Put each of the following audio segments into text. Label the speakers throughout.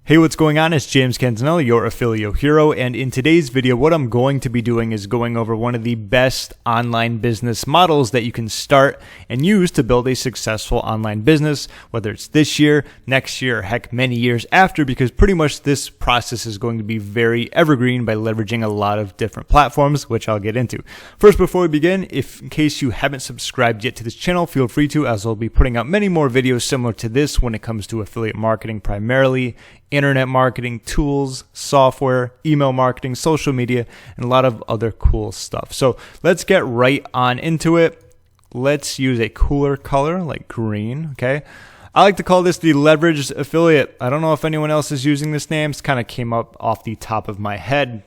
Speaker 1: Hey, what's going on? It's James Cantanelli, your Affiliate Hero, and in today's video, what I'm going to be doing is going over one of the best online business models that you can start and use to build a successful online business, whether it's this year, next year, or heck, many years after, because pretty much this process is going to be very evergreen by leveraging a lot of different platforms, which I'll get into. First, before we begin, in case you haven't subscribed yet to this channel, feel free to, as I'll be putting out many more videos similar to this when it comes to affiliate marketing primarily, internet marketing, tools, software, email marketing, social media, and a lot of other cool stuff. So let's get right on into it. Let's use a cooler color like green, okay? I like to call this the leveraged affiliate. I don't know if anyone else is using this name. It's kind of came up off the top of my head.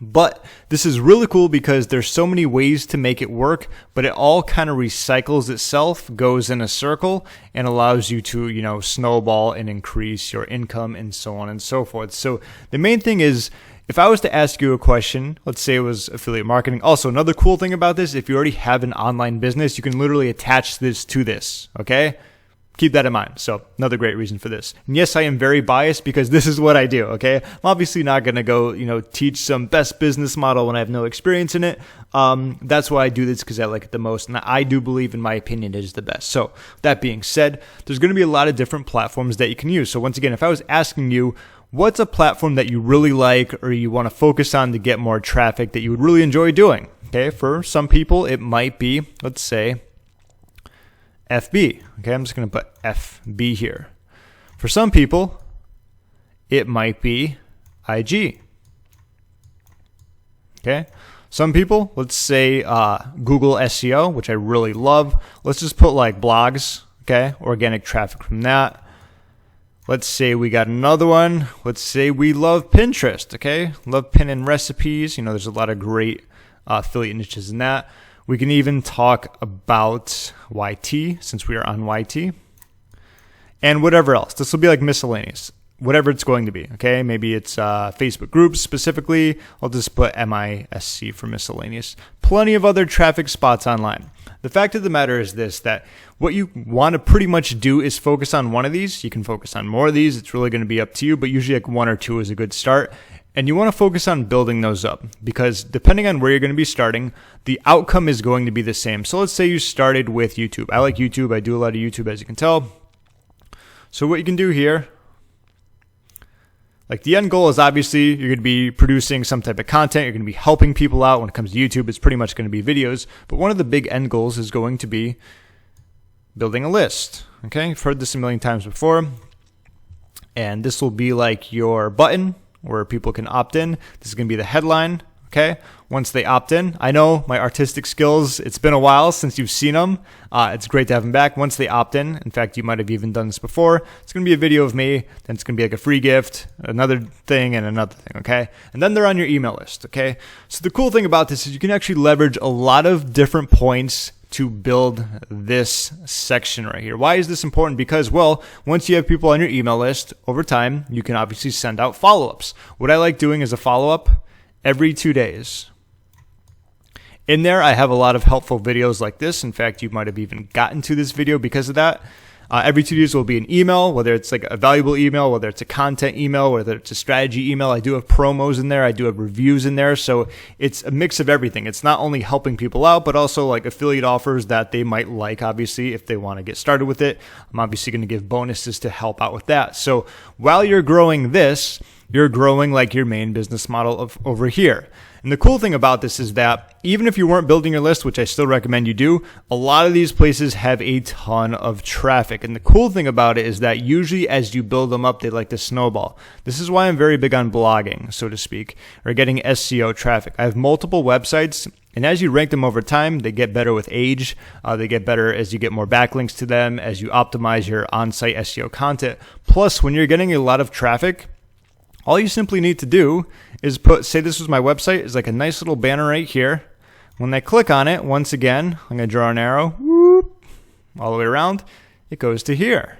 Speaker 1: But this is really cool because there's so many ways to make it work, but it all kind of recycles itself, goes in a circle, and allows you to, snowball and increase your income and so on and so forth. So the main thing is, if I was to ask you a question, let's say it was affiliate marketing. Also, another cool thing about this, if you already have an online business, you can literally attach this to this, okay? Keep that in mind. So another great reason for this. And yes, I am very biased because this is what I do, okay? I'm obviously not going to go, teach some best business model when I have no experience in it. That's why I do this, because I like it the most. And I do believe, in my opinion, it is the best. So that being said, there's going to be a lot of different platforms that you can use. So once again, if I was asking you, what's a platform that you really like or you want to focus on to get more traffic that you would really enjoy doing? Okay, for some people, it might be, let's say, FB. Okay, I'm just going to put FB here. For some people, it might be IG. Okay, some people, let's say Google SEO, which I really love. Let's just put like blogs, okay, organic traffic from that. Let's say we got another one. Let's say we love Pinterest, okay? Love pinning recipes. There's a lot of great affiliate niches in that. We can even talk about YT, since we are on YT, and whatever else. This will be like miscellaneous, whatever it's going to be, okay? Maybe it's Facebook groups specifically. I'll just put MISC for miscellaneous. Plenty of other traffic spots online. The fact of the matter is this, that what you want to pretty much do is focus on one of these. You can focus on more of these. It's really going to be up to you, but usually like one or two is a good start. And you want to focus on building those up, because depending on where you're going to be starting, the outcome is going to be the same. So let's say you started with YouTube. I like YouTube. I do a lot of YouTube, as you can tell. So what you can do here, like the end goal is obviously you're going to be producing some type of content. You're going to be helping people out. When it comes to YouTube, it's pretty much going to be videos. But one of the big end goals is going to be building a list. Okay, you've heard this a million times before. And this will be like your button where people can opt in. This is going to be the headline, okay? Once they opt in, I know my artistic skills, it's been a while since you've seen them. It's great to have them back. Once they opt in fact, you might have even done this before, it's going to be a video of me, then it's going to be like a free gift, another thing, and another thing, okay? And then they're on your email list, okay? So the cool thing about this is you can actually leverage a lot of different points to build this section right here. Why is this important? Because, well, once you have people on your email list, over time, you can obviously send out follow-ups. What I like doing is a follow-up every 2 days. In there, I have a lot of helpful videos like this. In fact, you might have even gotten to this video because of that. Every 2 days will be an email, whether it's like a valuable email, whether it's a content email, whether it's a strategy email. I do have promos in there. I do have reviews in there. So it's a mix of everything. It's not only helping people out, but also like affiliate offers that they might like, obviously, if they want to get started with it. I'm obviously going to give bonuses to help out with that. So while you're growing this, you're growing like your main business model of over here. And the cool thing about this is that even if you weren't building your list, which I still recommend you do, a lot of these places have a ton of traffic. And the cool thing about it is that usually as you build them up, they like to snowball. This is why I'm very big on blogging, so to speak, or getting SEO traffic. I have multiple websites, and as you rank them over time, they get better with age. They get better as you get more backlinks to them, as you optimize your on-site SEO content. Plus, when you're getting a lot of traffic, all you simply need to do is say this was my website, is like a nice little banner right here. When they click on it, once again, I'm going to draw an arrow, whoop, all the way around, it goes to here.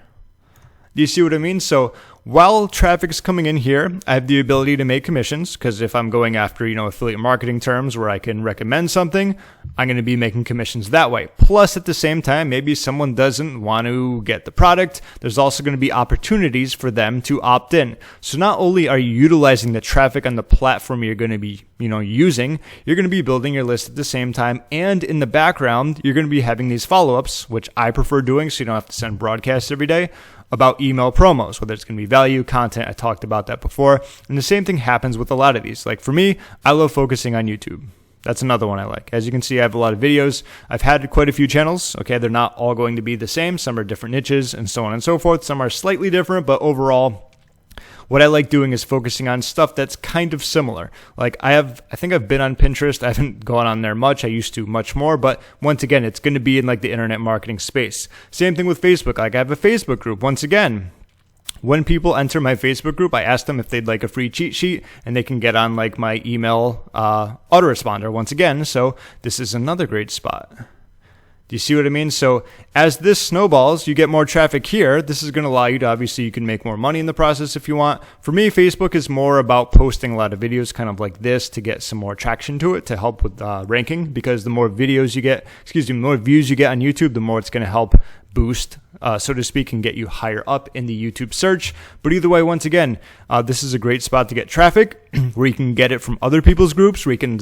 Speaker 1: Do you see what I mean? So while traffic is coming in here, I have the ability to make commissions, because if I'm going after, affiliate marketing terms where I can recommend something, I'm going to be making commissions that way. Plus, at the same time, maybe someone doesn't want to get the product. There's also going to be opportunities for them to opt in. So not only are you utilizing the traffic on the platform you're going to be, using, you're going to be building your list at the same time. And in the background, you're going to be having these follow-ups, which I prefer doing so you don't have to send broadcasts every day, about email promos, whether it's going to be value, content. I talked about that before. And the same thing happens with a lot of these. Like for me, I love focusing on YouTube. That's another one I like. As you can see, I have a lot of videos. I've had quite a few channels. Okay, they're not all going to be the same. Some are different niches and so on and so forth. Some are slightly different, but overall, what I like doing is focusing on stuff that's kind of similar. Like I think I've been on Pinterest. I haven't gone on there much. I used to much more, but once again, it's going to be in like the internet marketing space. Same thing with Facebook. Like I have a Facebook group. Once again, when people enter my Facebook group, I ask them if they'd like a free cheat sheet, and they can get on like my email autoresponder once again. So this is another great spot. Do you see what I mean? So as this snowballs, you get more traffic here. This is going to allow you to, obviously, you can make more money in the process if you want. For me, Facebook is more about posting a lot of videos kind of like this to get some more traction to it, to help with ranking, because the more videos you get, the more views you get on YouTube, the more it's going to help boost, so to speak, and get you higher up in the YouTube search. But either way, once again, this is a great spot to get traffic where you can get it from other people's groups, where you can,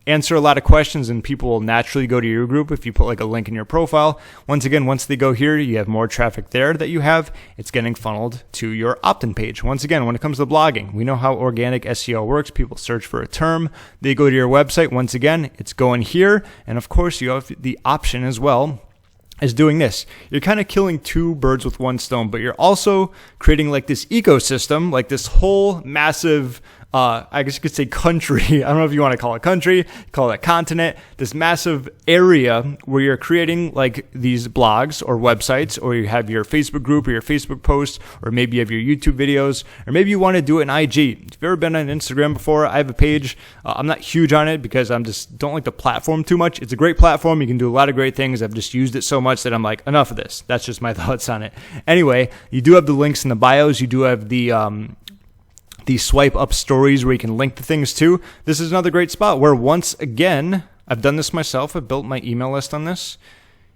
Speaker 1: answer a lot of questions, and people will naturally go to your group if you put like a link in your profile. Once again, once they go here, you have more traffic there that you have. It's getting funneled to your opt-in page. Once again, when it comes to blogging, we know how organic SEO works. People search for a term. They go to your website. Once again, it's going here. And of course, you have the option as well as doing this. You're kind of killing two birds with one stone, but you're also creating like this ecosystem, like this whole massive I guess you could say country. I don't know if you want to call it country, call it a continent, this massive area where you're creating like these blogs or websites, or you have your Facebook group or your Facebook posts, or maybe you have your YouTube videos, or maybe you want to do it in IG. If you've ever been on Instagram before, I have a page. I'm not huge on it because I'm just don't like the platform too much. It's a great platform. You can do a lot of great things. I've just used it so much that I'm like, enough of this. That's just my thoughts on it. Anyway, you do have the links in the bios. You do have the swipe up stories where you can link to things too. This is another great spot where, once again, I've done this myself. I've built my email list on this.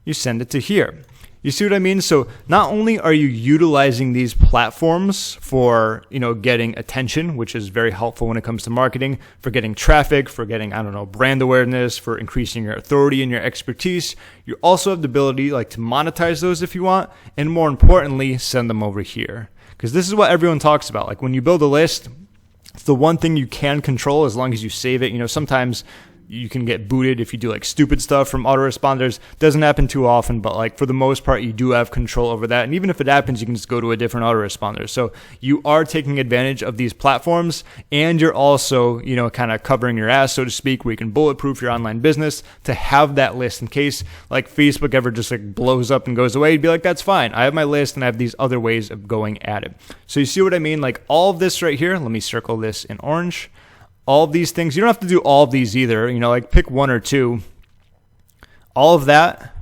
Speaker 1: You send it to here. You see what I mean? So not only are you utilizing these platforms for, getting attention, which is very helpful when it comes to marketing, for getting traffic, for getting, brand awareness, for increasing your authority and your expertise, you also have the ability to monetize those if you want, and more importantly, send them over here. Because this is what everyone talks about. Like when you build a list, it's the one thing you can control as long as you save it. Sometimes you can get booted if you do stupid stuff from autoresponders. Doesn't happen too often, but for the most part, you do have control over that. And even if it happens, you can just go to a different autoresponder. So you are taking advantage of these platforms, and you're also, kind of covering your ass, so to speak, where you can bulletproof your online business to have that list in case Facebook ever just blows up and goes away. You'd be like, that's fine. I have my list and I have these other ways of going at it. So you see what I mean? All of this right here, let me circle this in orange. All of these things, you don't have to do all of these either, pick one or two. All of that,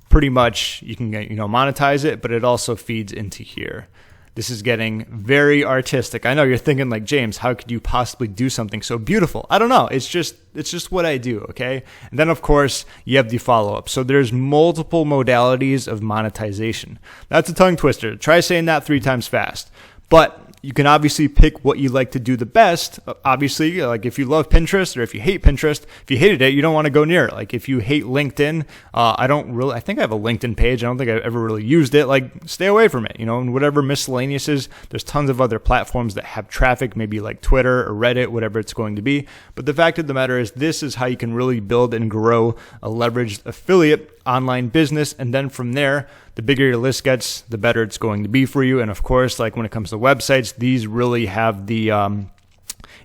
Speaker 1: pretty much, you can monetize it, but it also feeds into here. This is getting very artistic. I know you're thinking James, how could you possibly do something so beautiful? I don't know. It's just what I do, okay? And then, of course, you have the follow-up. So there's multiple modalities of monetization. That's a tongue twister. Try saying that 3 times fast. But you can obviously pick what you like to do the best. Obviously, if you love Pinterest or if you hate Pinterest, if you hated it, you don't want to go near it. If you hate LinkedIn, I think I have a LinkedIn page. I don't think I've ever really used it. Stay away from it, and whatever miscellaneous is, there's tons of other platforms that have traffic, maybe like Twitter or Reddit, whatever it's going to be. But the fact of the matter is, this is how you can really build and grow a leveraged affiliate online business. And then from there, the bigger your list gets, the better it's going to be for you. And of course, when it comes to websites, these really have the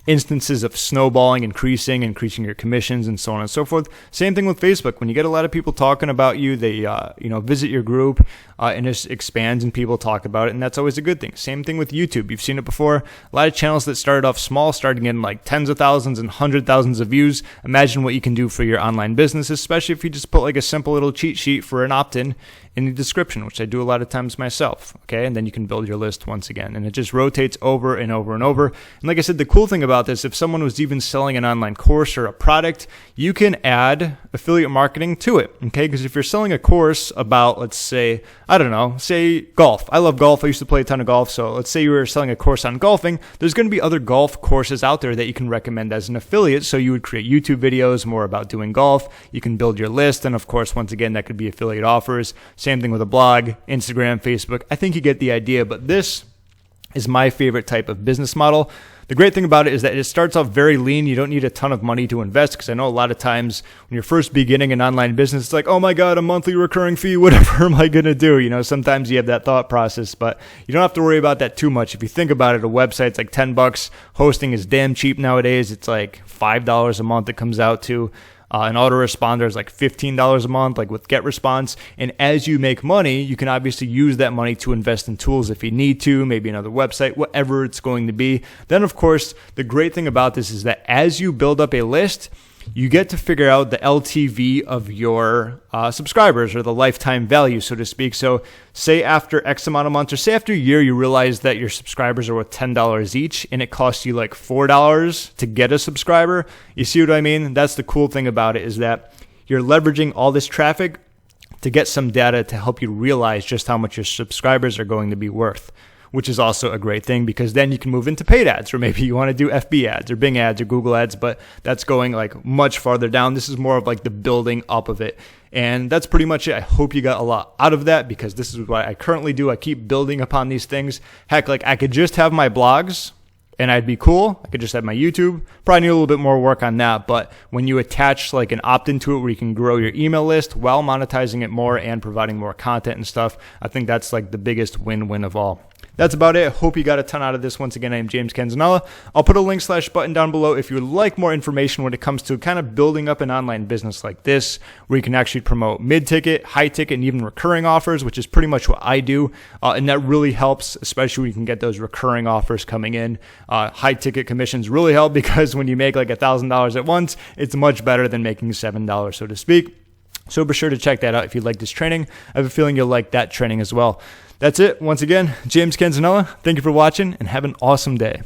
Speaker 1: instances of snowballing, increasing your commissions, and so on and so forth. Same thing with Facebook. When you get a lot of people talking about you, they visit your group, and it expands and people talk about it, and that's always a good thing. Same thing with YouTube. You've seen it before. A lot of channels that started off small, starting in tens of thousands and 100,000s of views. Imagine what you can do for your online business, especially if you just put a simple little cheat sheet for an opt-in in the description, which I do a lot of times myself, okay? And then you can build your list once again. And it just rotates over and over and over. And like I said, the cool thing about this, if someone was even selling an online course or a product, you can add affiliate marketing to it, okay? Because if you're selling a course about, let's say, I don't know, say golf. I love golf. I used to play a ton of golf. So let's say you were selling a course on golfing. There's going to be other golf courses out there that you can recommend as an affiliate. So you would create YouTube videos more about doing golf. You can build your list. And of course, once again, that could be affiliate offers. Same thing with a blog, Instagram, Facebook. I think you get the idea, but this is my favorite type of business model. The great thing about it is that it starts off very lean. You don't need a ton of money to invest, because I know a lot of times when you're first beginning an online business, it's like, oh my God, a monthly recurring fee, whatever am I going to do? You know, sometimes you have that thought process, but you don't have to worry about that too much. If you think about it, a website's like $10. Hosting is damn cheap nowadays. It's like $5 a month it comes out to. An autoresponder is like $15 a month, like with GetResponse. And as you make money, you can obviously use that money to invest in tools if you need to, maybe another website, whatever it's going to be. Then, of course, the great thing about this is that as you build up a list, you get to figure out the LTV of your subscribers, or the lifetime value, so to speak. So say after X amount of months, or say after a year, you realize that your subscribers are worth $10 each and it costs you like $4 to get a subscriber. You see what I mean? That's the cool thing about it, is that you're leveraging all this traffic to get some data to help you realize just how much your subscribers are going to be worth, which is also a great thing, because then you can move into paid ads, or maybe you want to do FB ads or Bing ads or Google ads, but that's going like much farther down. This is more of like the building up of it. And that's pretty much it. I hope you got a lot out of that, because this is what I currently do. I keep building upon these things. Heck, like I could just have my blogs and I'd be cool. I could just have my YouTube. Probably need a little bit more work on that. But when you attach like an opt-in to it where you can grow your email list while monetizing it more and providing more content and stuff, I think that's like the biggest win-win of all. That's about it. I hope you got a ton out of this. Once again, I am James Canzanella. I'll put a link/button down below if you would like more information when it comes to kind of building up an online business like this, where you can actually promote mid-ticket, high-ticket, and even recurring offers, which is pretty much what I do. And that really helps, especially when you can get those recurring offers coming in. High-ticket commissions really help, because when you make like $1,000 at once, it's much better than making $7, so to speak. So be sure to check that out if you like this training. I have a feeling you'll like that training as well. That's it. Once again, James Canzanella. Thank you for watching, and have an awesome day.